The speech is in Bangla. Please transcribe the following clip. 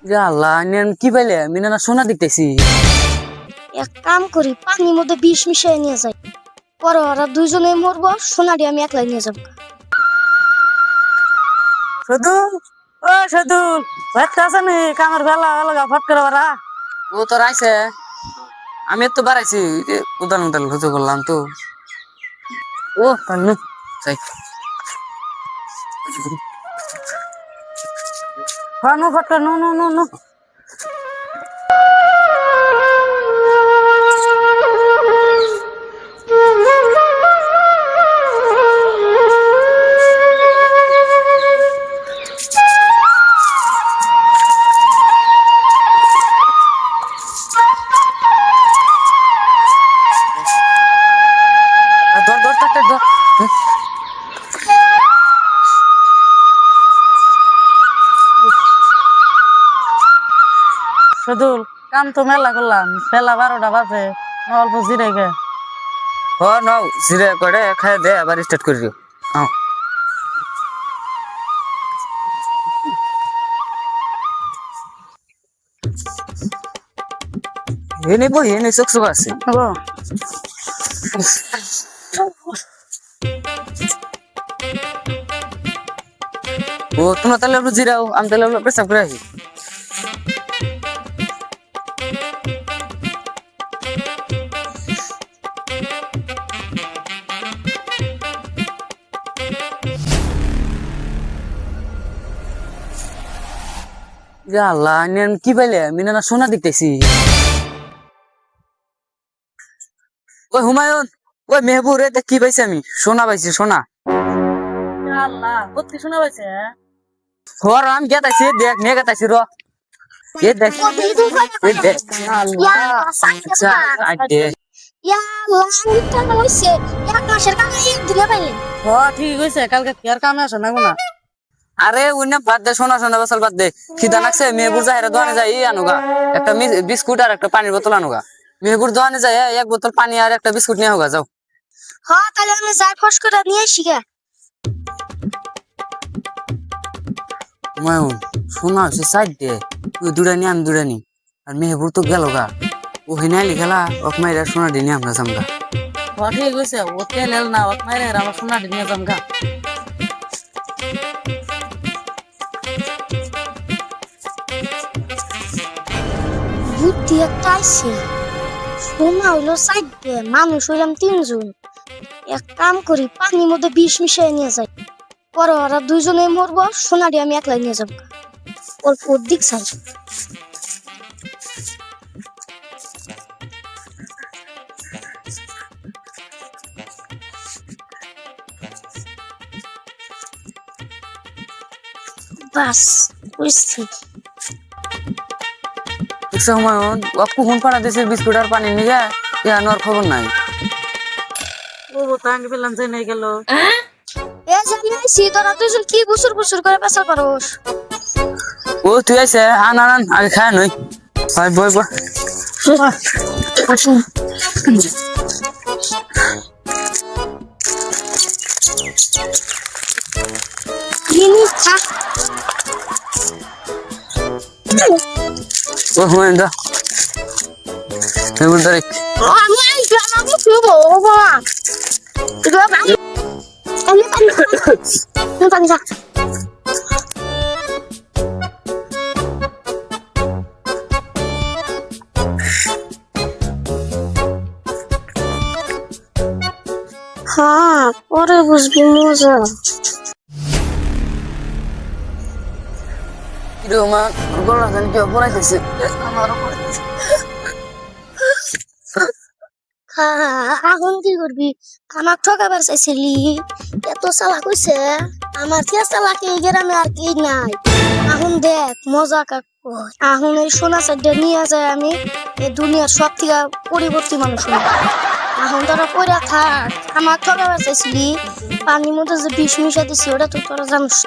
আল্লাহ কি পাইলে মিনা না সোনা দেখতেছি। এক কাম করি, পানির মধ্যে বিষ মিশিয়ে নিয়ে যাই, পরে ওরা দুইজনে মরবো, সোনাটি আমি একলাই নিয়ে যাবো। শুধু ও শুধু ভাত আছে নি কামের বেলা বেলা ফট করে বারা ও তো রাইছে। আমি তো বাড়াইছি উদান উদান খুঁজে করলাম তো ও কান্নু যাই নো ফট নো নো নো নো ধর ধর ধর ধর শুধু কাম তো মেলা করলাম, বেলা 12টা বাজে, অল্প জিরাই গে হ নাও জিরে করে খাই দে আবার স্টার্ট করে দিও। এনে বই এনে চকচক আছে ও তোমরা তাহলে একটু জিরাও, আমি তাহলে পেশাব করে আসি। আল্লাহ কি পাইলে মিনা না সোনা দেখতেছি। ওই হুমায়ুন ওই মেহবুব রে কি পাইছি আমি সোনা পাইছি সোনা। আল্লাহ কত সোনা পাইছে হর আমি গেতাছি দেখ নিয়ে গেতাছি র এ দেখ এ দেখ আল্লাহ আচ্ছা আইতে ঠিক হয়েছে কালকে আর কামে আসো না গুনা। আরে উইনা বাদ দে সোনা সোনা বসাল বাদ দে খিদা লাগছে মেহবুর জাহের দোকানে যাই আনুগা একটা বিস্কুট আর একটা পানির বোতল আনুগা। মেহবুর দোকানে যাই এক বোতল পানি আর একটা বিস্কুট নিয়ে হোগা যাও। হ্যাঁ তাহলে আমি যাই ফস করে নিয়ে আসি গে। হুমায়ুন সোনা হচ্ছে সাইড দে তুই দুড়ানি আমি দুড়ানি আর মেহবুর তো গেল গা ও হিনাইলি গেলা ওক মাইরা সোনা দিনে আমরা জামগা। ঠিক হয়েছে ও তেল না ওক মাইরা আমার সোনা দিনে জামগা। বুদ্ধি একটা আছে, সোনা হইলো চারটে, মানুষ হইলাম 3 জন। এক কাম করি, পানির মধ্যে বিষ মিশিয়ে নিয়ে যাই, পরে ওরা দুইজনে মরবো, সোনাটি আমি একলাই নিয়ে যাবো। অল্প দিক চাই বাস বুঝছি। হুমায়ুন অপু ফোন পাড়া দেশের বিস্কুট আর পানি নিয়ে ইয়ান আর খবর নাই। ও তাঙ্গি পেলাম যে নেই গেল এ জানি তোরা দুইজন কি গুসুর গুসুর করে পেশাল পারোস। ও তুই আইছে আন আন আগে খায় নই ভাই বই বই ও হুমায়ুন দা মেহবুর তারিখ হ্যাঁ পরে বুঝবি মজা। গলা জানি কেউ পড়াইতেছে এখন কি করবি, আমার ঠকাবার চাইছিলি, এত চালাক হইছে আমার চেয়ে চালাক এই গ্রামে আর কি নাই। এখন দেখ মজা কাক, এখন এই সোনা চারটে নিয়ে যায় আমি এই দুনিয়ার সব থেকে পরিবর্তী মানুষ হই। এখন তোরা পড়া থাক, আমার ঠকাবার চাইছিলি, পানির মধ্যে যে বিষ মিশা দিছি ওটা তো তোরা জানিস।